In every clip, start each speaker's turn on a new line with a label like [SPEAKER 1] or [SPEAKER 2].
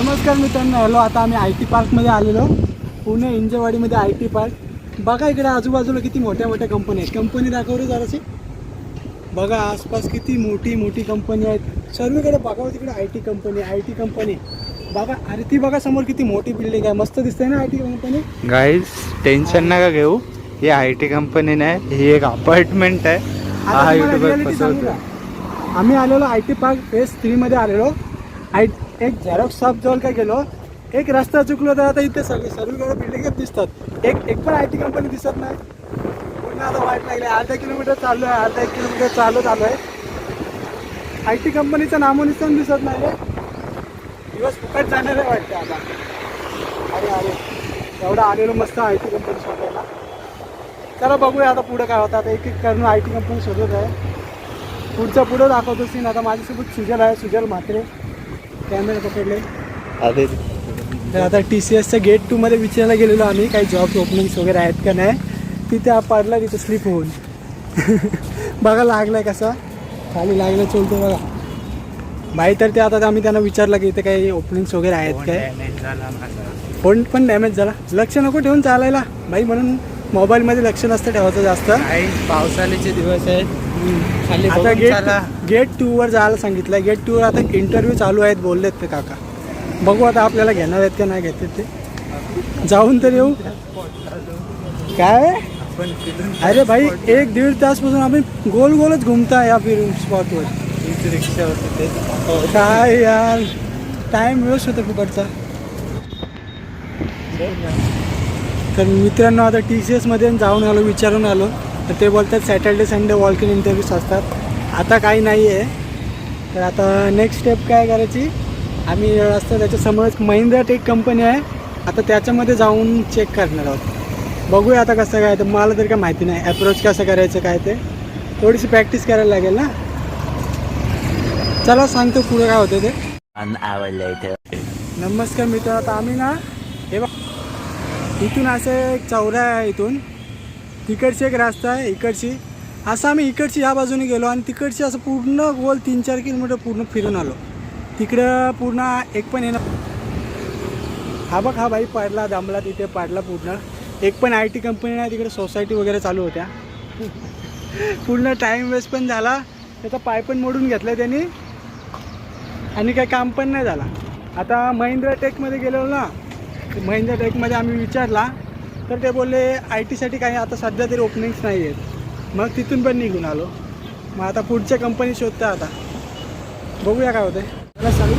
[SPEAKER 1] नमस्कार मित्रांनो, हॅलो. आता आम्ही IT पार्कमध्ये आलेलो, पुणे इंजेवाडीमध्ये IT पार्क. बघा इकडे आजूबाजूला किती मोठ्या मोठ्या कंपनी आहेत. कंपनी दाखवली जराशी. बघा आसपास किती मोठी मोठी कंपनी आहेत. सर्वीकडे बघा तिकडे IT कंपनी बघा. अरे ती बघा समोर किती मोठी बिल्डिंग आहे. मस्त दिसते ना IT कंपनी.
[SPEAKER 2] गाईज टेन्शन नका घेऊ, ही IT कंपनी नाही, ही एक अपार्टमेंट आहे.
[SPEAKER 1] आता तुम्हाला रियालिटी सांगू का? आम्ही आलेलो IT पार्क फेज 3 मध्ये आलेलो. एक झेरॉक्स शॉप जवळ काय गेलो, एक रस्ता चुकलो तर आता इथे सर्वीकडे बिल्डिंगच दिसतात. एक पण IT कंपनी दिसत नाही. पुन्हा आता वाईट लागले. अर्धा किलोमीटर चाललो आहे, अर्धा 1 किलोमीटर चालू आहे. IT कंपनीचं नामोनिशाण दिसत नाही रे. दिवस फुकट जाणार आहे वाटतं आता. अरे एवढा आलेलो मस्त IT कंपनी शोधायला. चला बघूया आता पुढं काय होतं. आता एक एक करून IT कंपनी शोधत आहे. पुढं दाखवतो सीन. आता माझ्यासोबत सुजल आहे, सुजल म्हात्रे. कॅमेरा पकडले. तर आता TCSच्या गेट 2 मध्ये विचारायला गेलेलो आम्ही, काही जॉब ओपनिंग्स वगैरे आहेत का नाही. तिथे पडला, तिथे स्लिप होऊन बघा लागलाय कसा खाली लागला चलतो बघा बाई. तर ते आता आम्ही त्यांना विचारलं की इथे काही ओपनिंग्स वगैरे आहेत काय. फोन पण डॅमेज झाला. लक्ष नको ठेवून चालायला बाई, म्हणून मोबाईलमध्ये लक्ष नसतं ठेवायचं जास्त.
[SPEAKER 2] पावसाळ्याचे दिवस आहेत.
[SPEAKER 1] आता गेट 2 वर जायला सांगितलं. गेट 2 वर आता इंटरव्ह्यू चालू आहेत बोललेत ते काका. बघू आता आपल्याला घेणार आहेत का नाही घेते ते. जाऊन तर येऊ काय. अरे भाई 1-1.5 तासपासून आम्ही गोलच घुमता या फिरून स्पॉटवर.
[SPEAKER 2] रिक्षा होते
[SPEAKER 1] काय यार, टाइम वेस्ट होतो फुकटचा. तर मित्रांनो आता TCS मध्ये जाऊन आलो, विचारून आलो. तर ते बोलतात Saturday Sunday walk in interviews असतात. आता काही नाही आहे. तर आता नेक्स्ट स्टेप काय करायची, आम्ही असतं त्याच्यासमोरच महिंद्रा टेक कंपनी आहे. आता त्याच्यामध्ये जाऊन चेक करणार आहोत. बघूया आता कसं काय. तर मला तर काय माहिती नाही ॲप्रोच कसं करायचं काय ते. थोडीशी प्रॅक्टिस करायला लागेल ना. चला सांगतो पुढे काय होतं ते. नमस्कार मित्र. आता आम्ही ना हे बघ, इथून असं एक चौरा आहे. इथून तिकडची एक रस्ता आहे, इकडची. असं आम्ही इकडची या बाजूने गेलो आणि तिकडची असं पूर्ण गोल 3-4 किलोमीटर पूर्ण फिरून आलो. तिकडं पूर्ण एक पण येणं. हा बघ, हा बाई पडला, दमला, तिथे पडला पूर्ण. एक पण IT कंपनी नाही तिकडे. सोसायटी वगैरे चालू होत्या. पूर्ण टाईम वेस्ट पण झाला. त्याचा पाय पण मोडून घेतला त्यांनी आणि काही काम पण नाही झाला. आता महिंद्रा टेकमध्ये गेलेलो ना, महिंद्रा टेकमध्ये आम्ही विचारला तर ते बोलले IT साठी काही आता सध्या तरी ओपनिंग्स नाही आहेत. मग तिथून पण निघून आलो. मग आता पुढच्या कंपनी शोधता. आता बघूया काय होतं. मला सांगू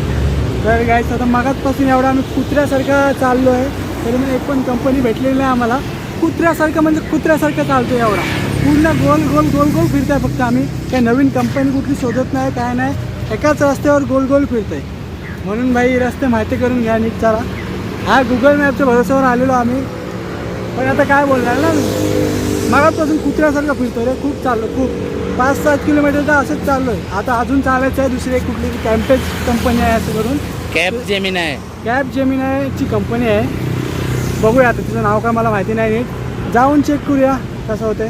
[SPEAKER 1] तर गाईस, आता मगाचपासून एवढा आम्ही कुत्र्यासारखं चाललो आहे. तरी मग एक पण कंपनी भेटलेली नाही आम्हाला. कुत्र्यासारखं म्हणजे कुत्र्यासारखं चालतो आहे एवढा. पूर्ण गोल फिरत आहे फक्त आम्ही. काही नवीन कंपनी कुठली शोधत नाही, काय नाही. एकाच रस्त्यावर गोल फिरत आहे. म्हणून बाई रस्ते माहिती करून घ्या नीट चला. हा गुगल मॅपच्या भरोश्यावर आलेलो आम्ही. पण आता काय बोलणार ना, मगाचपासून कुत्र्यासारखं फिरतो रे. खूप चाललो, खूप 5-7 किलोमीटर तर असंच चाललो आहे. आता अजून चालायचं आहे. दुसरी एक कुठली कॅम्पेज कंपनी आहे असं करून.
[SPEAKER 2] कॅब जेमिनायची कंपनी आहे. बघूया आता, तिचं नाव काय मला माहिती नाही नीट. जाऊन चेक करूया कसं होतं.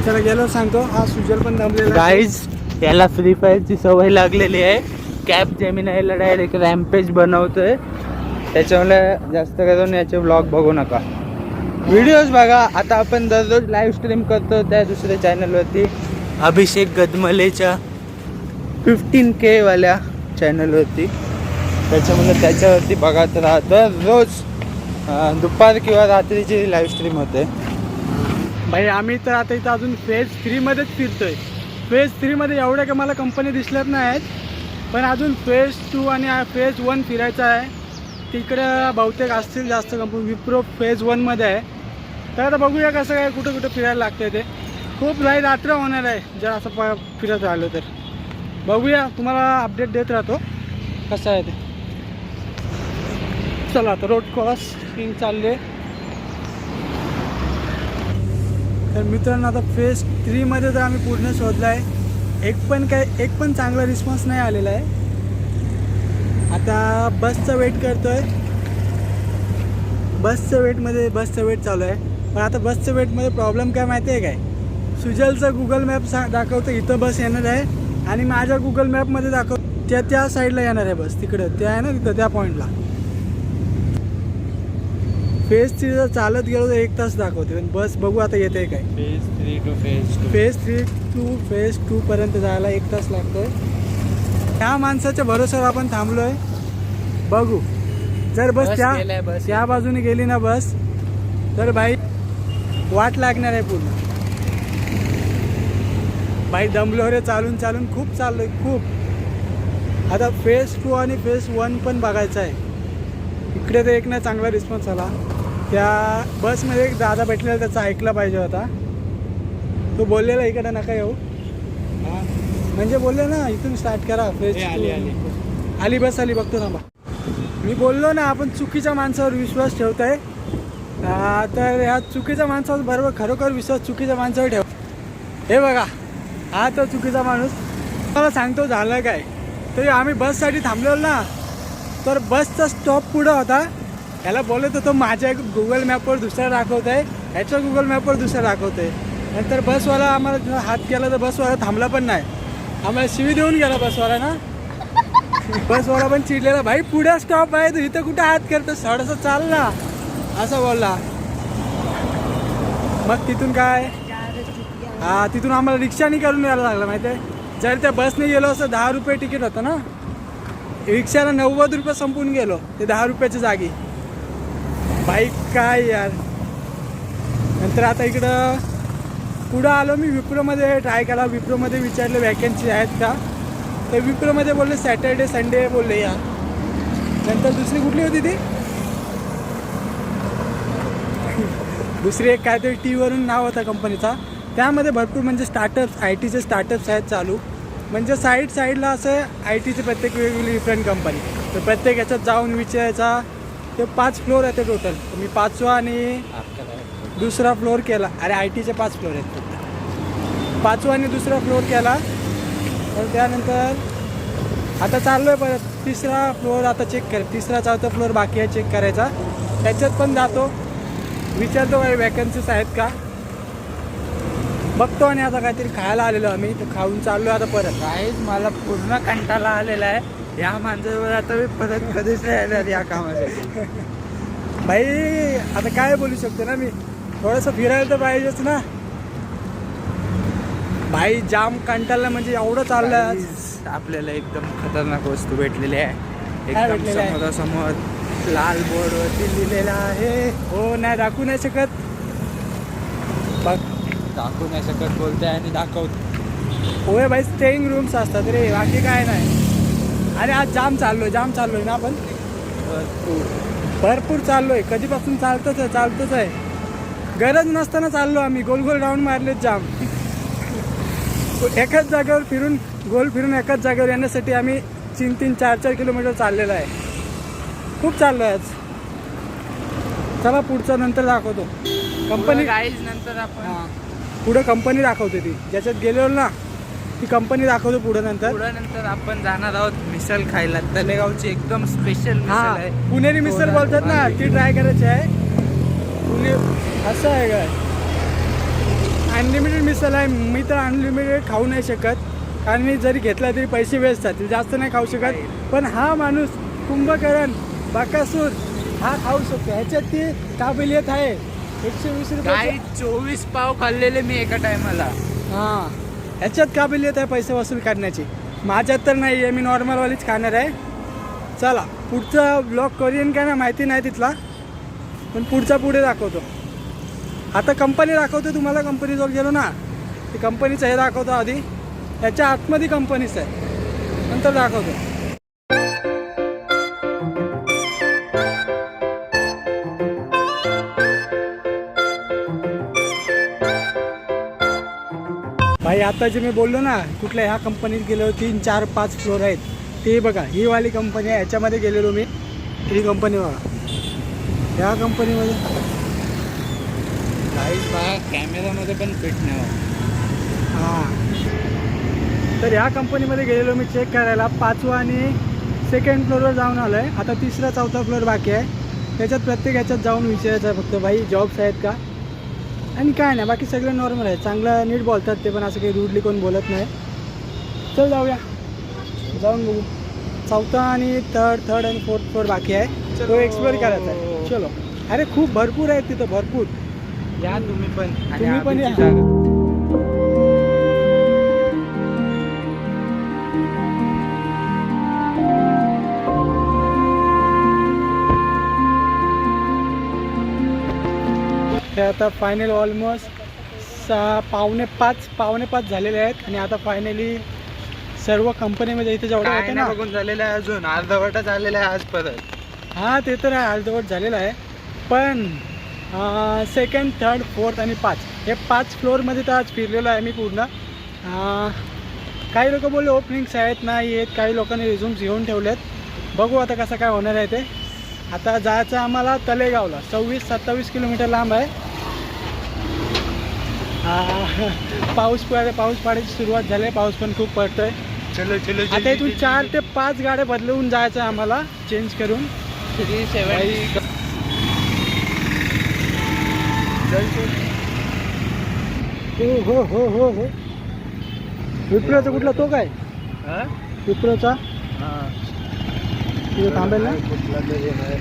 [SPEAKER 2] चला गेलो सांगतो. हा सुजल पण दमलेला. गाईज याला फ्री फायरची सवय लागलेली आहे. कॅब जेमिनायला डायरेक्ट रॅम्पेज बनवतोय. त्याच्यामुळे जास्त करून याचे व्लॉग बघू नका, व्हिडिओज बघा. आता आपण दररोज लाईव्ह स्ट्रीम करतो त्या दुसऱ्या चॅनलवरती, अभिषेक गदमलेच्या 15K वाल्या चॅनलवरती. त्याच्यामुळे त्याच्यावरती बघत राहा. रोज दुपार किंवा रात्रीची लाईव्ह स्ट्रीम होते.
[SPEAKER 1] भाई आम्ही तर आता इथं अजून फेज 3 मध्येच फिरतोय. फेज 3 मध्ये एवढ्या का मला कंपनी दिसल्यात नाही आहेत. पण अजून फेज 2 आणि फेज 1 फिरायचं आहे. तिकडं बहुतेक असतील जास्त कंपनी. विप्रो फेज 1 मध्ये आहे. तर आता बघूया कसं काय, कुठं फिरायला लागतं ते. खूप रात्र होणार आहे जर असं फिरत राहिलो तर. बघूया, तुम्हाला अपडेट देत राहतो कसं आहे ते. चला आता रोड क्रॉसिंग चालले. तर मित्रांनो आता फेज 3 मध्ये तर आम्ही पूर्ण शोधला आहे. एक पण चांगला रिस्पॉन्स नाही आलेला आहे. आता बसचं वेट करतोय. बसचं वेट चालू आहे. पण आता बसचं वेटमध्ये प्रॉब्लेम काय माहिती आहे काय, सुजलचा गुगल मॅप दाखवतो इथं बस येणार आहे आणि माझ्या गुगल मॅपमध्ये दाखवतो त्या साईडला येणार आहे बस, तिकडं ते आहे ना तिथं त्या पॉईंटला. फेज 3 जर चालत गेलो तर 1 तास दाखवते, पण बस बघू आता येते काय.
[SPEAKER 2] Phase 3 to phase 2.
[SPEAKER 1] Phase 3 two phase 2 पर्यंत जायला 1 तास लागतोय. त्या माणसाच्या भरोश्यावर आपण थांबलोय. बघू जर बस
[SPEAKER 2] गेलाय, बस
[SPEAKER 1] त्या बाजूने गेली ना बस, तर भाई वाट लागणार आहे पूर्ण. भाई दमलो रे, चालून चालून खूप चाललोय खूप. आता फेज 2 आणि फेज 1 पण बघायचं आहे. इकडे तर एक नाही चांगला रिस्पॉन्स आला. त्या बसमध्ये एक दादा भेटलेला, त्याचा ऐकला पाहिजे होता. तो बोललेला इकडे नका येऊ, म्हणजे बोलले ना इथून स्टार्ट करा. फेज 2 आली बस आली, बघतो ना बा. मी बोललो ना आपण चुकीच्या माणसावर विश्वास ठेवताय. तर ह्या चुकीच्या माणसावर बरोबर खरोखर विश्वास चुकीच्या माणसावर ठेव. हे बघा हा तो चुकीचा माणूस. मला सांगतो झालं काय, तरी आम्ही बससाठी थांबलेलो ना, तर बसचा स्टॉप पुढं होता. ह्याला बोलत होतो माझ्या गुगल मॅपवर दुसरा दाखवत आहे, ह्याच्या गुगल मॅपवर दुसरा दाखवत आहे. नंतर बसवाला आम्हाला हात केला तर बसवाला थांबला पण नाही, आम्हाला शिवी देऊन गेला बसवाला ना. बसवाला पण चिडलेला, भाई पुढे स्टॉप आहे तू इथं कुठं हात करतो, थोडंसं चाल ना, असं बोलला. मग तिथून काय, तिथून आम्हाला रिक्षाने करून यायला लागलं माहिती आहे. जर त्या बसने गेलो असं 10 रुपये तिकीट होतं ना, रिक्षाला 90 रुपये संपून गेलो ते 10 रुपयाच्या जागी. बाईक काय यार. नंतर आता इकडं पुढं आलो मी, विप्रोमध्ये ट्राय केला. विप्रोमध्ये विचारलं वॅकन्सी आहेत का, तर विप्रोमध्ये बोलले सॅटर्डे संडे बोलले या. नंतर दुसरी कुठली होती ती, दुसरी एक काहीतरी टीवरून नाव होता कंपनीचा. त्यामध्ये भरपूर म्हणजे स्टार्टअप्स, आय टीचे स्टार्टअप्स आहेत चालू. म्हणजे साईडला असं आय टीचे प्रत्येक वेगवेगळी डिफरंट कंपनी. तर प्रत्येक याच्यात जाऊन विचारायचा. ते 5 फ्लोअर आहेत टोटल. मी 5वा आणि दुसरा फ्लोअर केला. अरे आय टीचे 5 फ्लोअर आहेत फक्त. 5वा आणि दुसरा फ्लोअर केला. तर त्यानंतर आता चाललो आहे परत 3रा फ्लोअर आता चेक कर. 3रा 4था फ्लोअर बाकी आहे चेक करायचा. त्याच्यात पण जातो, विचारतो काही वॅकन्सीज आहेत का, बघतो. आणि आता काहीतरी खायला आलेलो आम्ही, तर खाऊन चाललो आता परत.
[SPEAKER 2] काहीच मला पूर्ण कंटाळा आलेला आहे या माणसावर. आता मी परत कधीच नाही येणार या कामासाठी.
[SPEAKER 1] भाई आता काय बोलू शकतो ना मी, थोडंसं फिरायला तर पाहिजेच ना. भाई जाम कंटाळला, म्हणजे एवढं चाललं आज.
[SPEAKER 2] आपल्याला एकदम खतरनाक वस्तू भेटलेली आहे.
[SPEAKER 1] काय
[SPEAKER 2] एकदम
[SPEAKER 1] भेटलेलं आहे?
[SPEAKER 2] समोरासमोर लाल बोर्डवरती लिहिलेलं आहे.
[SPEAKER 1] हो नाही दाखवू नाही शकत. बघ
[SPEAKER 2] दाखवू नाही शकत बोलते आणि दाखवतो.
[SPEAKER 1] होय भाई, स्टेईंग रूम्स असतात रे, बाकी काय नाही. अरे आज जाम चाललोय ना आपण, भरपूर चाललोय. कधीपासून चालतोच आहे. गरज नसताना चाललो आम्ही, गोल राऊंड मारलेत जाम. एकाच जागेवर फिरून गोल फिरून एकाच जागेवर येण्यासाठी आम्ही 3-3, 4-4 किलोमीटर चाललेलं आहे. खूप चाललो आहे आज. चला पुढचं नंतर दाखवतो. कंपनी
[SPEAKER 2] गाईज नंतर आपण
[SPEAKER 1] पुढं कंपनी दाखवते ती ज्याच्यात गेलेलो ना, ती कंपनी दाखवतो पुढं नंतर
[SPEAKER 2] आपण जाणार आहोत मिसळ खायला. तलेगावची एकदम स्पेशल मिसळ आहे.
[SPEAKER 1] पुणेरी मिसळ बोलतात ना, ती ट्राय करायची आहे. पुणे असं आहे काय, अनलिमिटेड मिसळ आहे. मी तर अनलिमिटेड खाऊ नाही शकत, कारण मी जरी घेतला तरी पैसे वेस्ट जातील, जास्त नाही खाऊ शकत. पण हा माणूस कुंभकर्ण बकासूर हा खाऊ शकतो. ह्याच्यात ती काबिलियत आहे. 120 रुपये
[SPEAKER 2] 24 पाव खाल्लेले मी एका टायमाला.
[SPEAKER 1] हां, ह्याच्यात काबिलियत आहे पैसे वसूल करण्याची. माझ्यात तर नाही आहे, मी नॉर्मलवालीच खाणार आहे. चला पुढचा ब्लॉग करीन का ना माहिती नाही तिथला, पण पुढे दाखवतो. आता कंपनी दाखवतो तुम्हाला. कंपनीजवळ गेलो ना, ती कंपनीचं हे दाखवतो आधी. ह्याच्या आतमध्ये कंपनीच आहे, नंतर दाखवतो. भाई आता जे मी बोललो ना, कुठल्या ह्या कंपनीत गेलो, 3, 4, 5 फ्लोअर आहेत. ते बघा ही वाली कंपनी आहे, ह्याच्यामध्ये गेलेलो मी. ही कंपनी बघा, ह्या कंपनीमध्ये
[SPEAKER 2] गाईज बघा कॅमेरामध्ये पण फिट नाही होत.
[SPEAKER 1] हां, तर ह्या कंपनीमध्ये गेलेलो मी चेक करायला. 5वा आणि 2nd फ्लोअरवर जाऊन आलो आहे. आता 3रा 4था फ्लोअर बाकी आहे. त्याच्यात प्रत्येक ह्याच्यात जाऊन विचारायचं आहे फक्त, भाई जॉब्स आहेत का, आणि काय नाही, बाकी सगळं नॉर्मल आहे. चांगलं नीट बोलतात ते पण, असं काही रूडली कोण बोलत नाही. चल जाऊया, जाऊन बघू. चौथा आणि थर्ड आणि फोर्थ फ्लोअर बाकी आहे. तो एक्सप्लोअर करायचा आहे. चलो. अरे खूप भरपूर आहे तिथं, भरपूर.
[SPEAKER 2] या तुम्ही पण
[SPEAKER 1] तुम्ही पण या. हे आता फायनल ऑलमोस्ट पावणे पाच झालेले आहेत आणि आता फायनली सर्व कंपनीमध्ये इथे जेवढं
[SPEAKER 2] काय
[SPEAKER 1] होतं
[SPEAKER 2] नाही
[SPEAKER 1] ना,
[SPEAKER 2] बघून झालेलं आहे, अजून अर्धवटच आलेलं आहे आज परत.
[SPEAKER 1] हां ते तर आहे, अर्धवट झालेलं आहे. पण सेकंड, थर्ड, फोर्थ आणि 5 हे 5 फ्लोअरमध्ये तर आज फिरलेलो आहे मी पूर्ण. काही लोक बोलले ओपनिंग्स आहेत नाही आहेत, काही लोकांनी रिझ्यूम्स घेऊन ठेवलेत. बघू आता कसं काय होणार आहे ते. आता जायचं आम्हाला तलेगावला, 26-27 किलोमीटर लांब आहे. पाऊस पाडायची सुरुवात झाली आहे, पाऊस पण खूप पडतो आहे.
[SPEAKER 2] चलो चलो
[SPEAKER 1] आता इथून 4 ते 5 गाड्या बदलवून जायचं आहे आम्हाला, चेंज करून.
[SPEAKER 2] 370.
[SPEAKER 1] हो. विप्रोचा कुठला तो काय विप्रोचा तिथे थांबेल ना.
[SPEAKER 2] कुठला तरी आहे.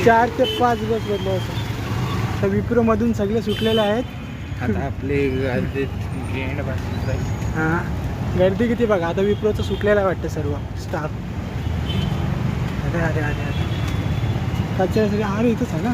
[SPEAKER 1] 4 ते 5 बस बदलायचं. तर विप्रोमधून सगळे सुटलेले आहेत.
[SPEAKER 2] आता आपली गर्दीत
[SPEAKER 1] हां गर्दी किती बघा. आता विप्रोचं सुटलेलं आहे वाटतं सर्व स्टाफ. अरे कचऱ्यासाठी अरे इथंच आहे ना.